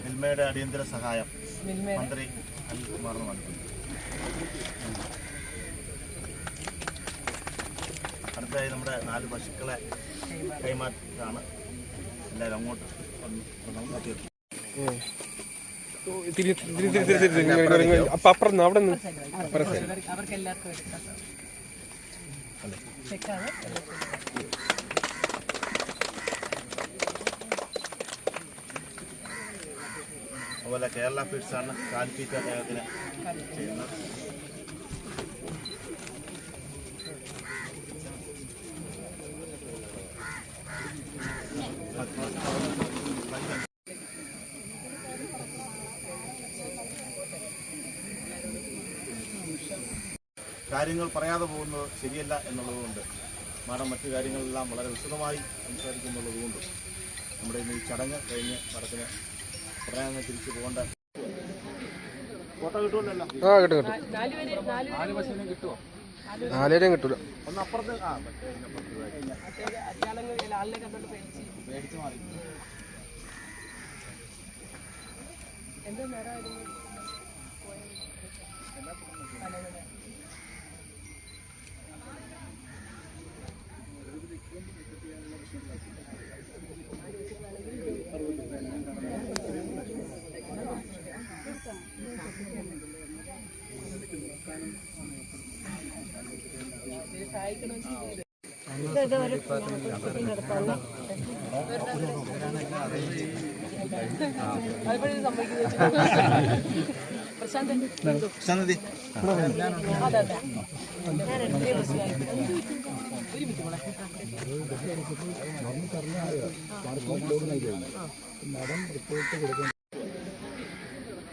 മിൽമയുടെ അടിയന്തര സഹായം മന്ത്രി അനിൽകുമാറിന് നൽകുന്നു. അടുത്തതായി നമ്മുടെ 4 പശുക്കളെ കൈമാറ്റാണ്. എല്ലാവരും അങ്ങോട്ട് അപ്പുറം അവിടെ അതുപോലെ കേരള ഫീഡ്സാണ് കാലിത്തീറ്റ അദ്ദേഹത്തിന് ചെയ്യുന്നത്. കാര്യങ്ങൾ പറയാതെ പോകുന്നത് ശരിയല്ല എന്നുള്ളതുകൊണ്ട് മാഡം മറ്റു കാര്യങ്ങളെല്ലാം വളരെ വിശദമായി സംസാരിക്കുന്നുള്ളതുകൊണ്ട് നമ്മുടെ ഈ ചടങ്ങ് കഴിഞ്ഞ് മഠത്തിന് ഉടനെ തിരിച്ചു പോകേണ്ട. ഫോട്ടോ കിട്ടുമല്ലോ? കിട്ടും. 4 പശുവിനെ കിട്ടുമോ? 4 കിട്ടൂല. ഒന്ന് അപ്പുറത്ത് മേടിച്ചു മാറി. എന്താ നേരമായിരുന്നു? പ്രശാന്തി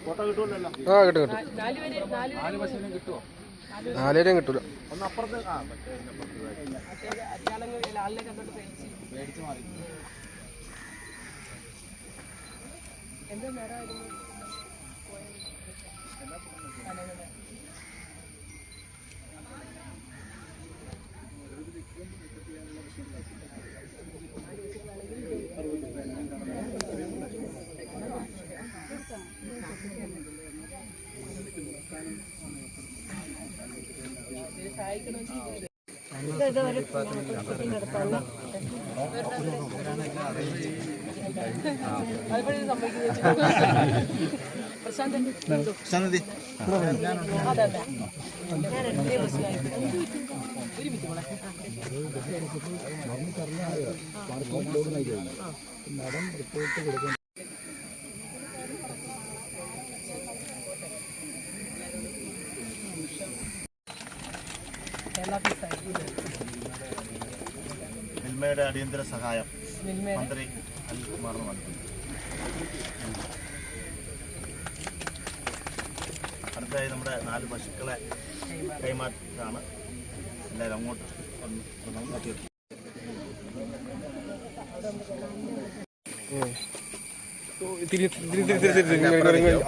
ഫോട്ടോ കിട്ടുമല്ലോ? കിട്ടും. 4 പശുവിനെ കിട്ടുമോ? 4 കിട്ടൂല. ഒന്ന് അപ്പുറത്ത് മേടിച്ചു മാറി. എന്താ നേരമായിരുന്നു? പ്രശാന്തി മിൽമയുടെ അടിയന്തര സഹായം മന്ത്രി അനിൽകുമാറിന് നൽകുന്നു. അടുത്തതായി നമ്മുടെ 4 പശുക്കളെ കൈമാറ്റാണ്. എല്ലാവരും അങ്ങോട്ട്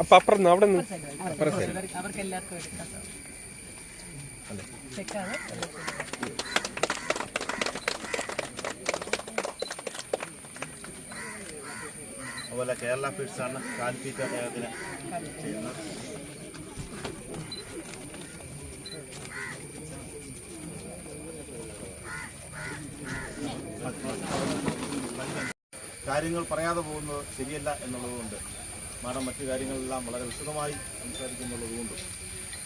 അപ്പുറം അവിടെ അതുപോലെ കേരള ഫീഡ്സാണ് കാലിത്തീറ്റ അദ്ദേഹത്തിന് ചെയ്യുന്നത്. കാര്യങ്ങൾ പറയാതെ പോകുന്നത് ശരിയല്ല എന്നുള്ളതുകൊണ്ട് മാഡം മറ്റു കാര്യങ്ങളെല്ലാം വളരെ വിശദമായി സംസാരിക്കുന്നുള്ളതുകൊണ്ട്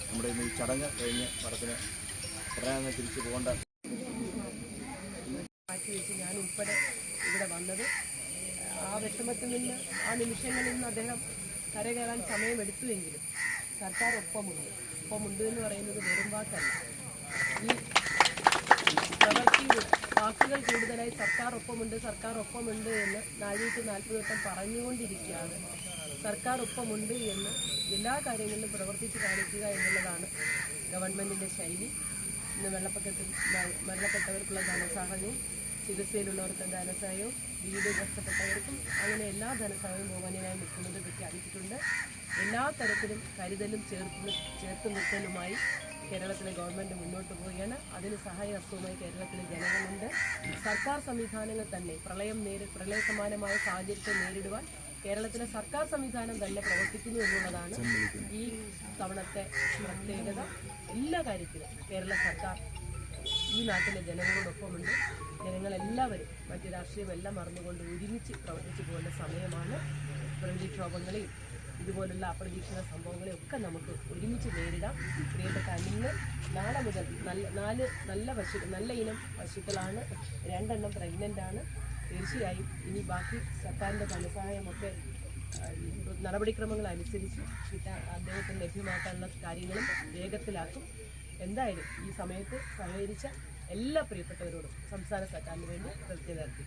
നമ്മുടെ ഈ ചടങ്ങ് കഴിഞ്ഞ് മഠത്തിന് ഉടനെ തിരിച്ചു പോകേണ്ട. മാറ്റിവെച്ച് ഞാൻ ഉൾപ്പെടെ ഇവിടെ വന്നത് ആ വിഷമത്തിൽ നിന്ന് ആ നിമിഷങ്ങളിൽ നിന്ന് അദ്ദേഹം കരകയറാൻ സമയമെടുത്തുവെങ്കിലും സർക്കാർ ഒപ്പമുണ്ട് എന്ന് പറയുന്നത് വെറും വാക്കല്ല. ഈ പ്രവൃത്തിയുടെ വാക്കുകൾ കൂടുതലായി സർക്കാർ ഒപ്പമുണ്ട് എന്ന് 40 വട്ടം പറഞ്ഞുകൊണ്ടിരിക്കുകയാണ്. സർക്കാർ ഒപ്പമുണ്ട് എന്ന് എല്ലാ കാര്യങ്ങളിലും പ്രവർത്തിച്ച് കാണിക്കുക എന്നുള്ളതാണ് ഗവൺമെൻറ്റിൻ്റെ ശൈലി. ഇന്ന് മരണപ്പെട്ടവർക്കുള്ള ധനസഹായവും ചികിത്സയിലുള്ളവർക്ക് ധനസഹായവും വീട് നഷ്ടപ്പെട്ടവർക്കും അങ്ങനെ എല്ലാ ധനസഹായവും ബഹുമാന്യനായി മുഖ്യമന്ത്രി പ്രഖ്യാപിച്ചിട്ടുണ്ട്. എല്ലാ തരത്തിലും കരുതലും ചേർത്ത് നിർത്തലുമായി കേരളത്തിലെ ഗവൺമെൻറ് മുന്നോട്ട് പോവുകയാണ്. അതിന് സഹായഹസ്തവുമായി കേരളത്തിലെ ജനങ്ങളുണ്ട്. സർക്കാർ സംവിധാനങ്ങൾ തന്നെ പ്രളയ സമാനമായ സാഹചര്യത്തെ നേരിടുവാൻ കേരളത്തിലെ സർക്കാർ സംവിധാനം തന്നെ പ്രവർത്തിക്കുന്നു എന്നുള്ളതാണ് ഈ തവണത്തെ പ്രത്യേകത. എല്ലാ കാര്യത്തിലും കേരള സർക്കാർ ഈ നാട്ടിലെ ജനങ്ങളോടൊപ്പമുണ്ട്. ജനങ്ങളെല്ലാവരും മറ്റ് രാഷ്ട്രീയമെല്ലാം മറന്നുകൊണ്ട് ഒരുമിച്ച് പ്രവർത്തിച്ചു പോകേണ്ട സമയമാണ്. പ്രകൃതിക്ഷോഭങ്ങളെയും ഇതുപോലുള്ള അപ്രതീക്ഷിത സംഭവങ്ങളെ ഒക്കെ നമുക്ക് ഒരുമിച്ച് നേരിടാം. പ്രിയപ്പെട്ട ഇന്ന് നാളെ മുതൽ നല്ല ഇനം പശുക്കളാണ്. 2 എണ്ണം പ്രഗ്നൻ്റ് ആണ്. തീർച്ചയായും ഇനി ബാക്കി സർക്കാരിൻ്റെ ധനസഹായമൊക്കെ നടപടിക്രമങ്ങൾ അനുസരിച്ച് അദ്ദേഹത്തിന് ലഭ്യമാക്കാനുള്ള കാര്യങ്ങളും വേഗത്തിലാക്കും. എന്തായാലും ഈ സമയത്ത് സഹകരിച്ച എല്ലാ പ്രിയപ്പെട്ടവരോടും സംസ്ഥാന സർക്കാരിന് വേണ്ടി കൃത്യത നടത്തി.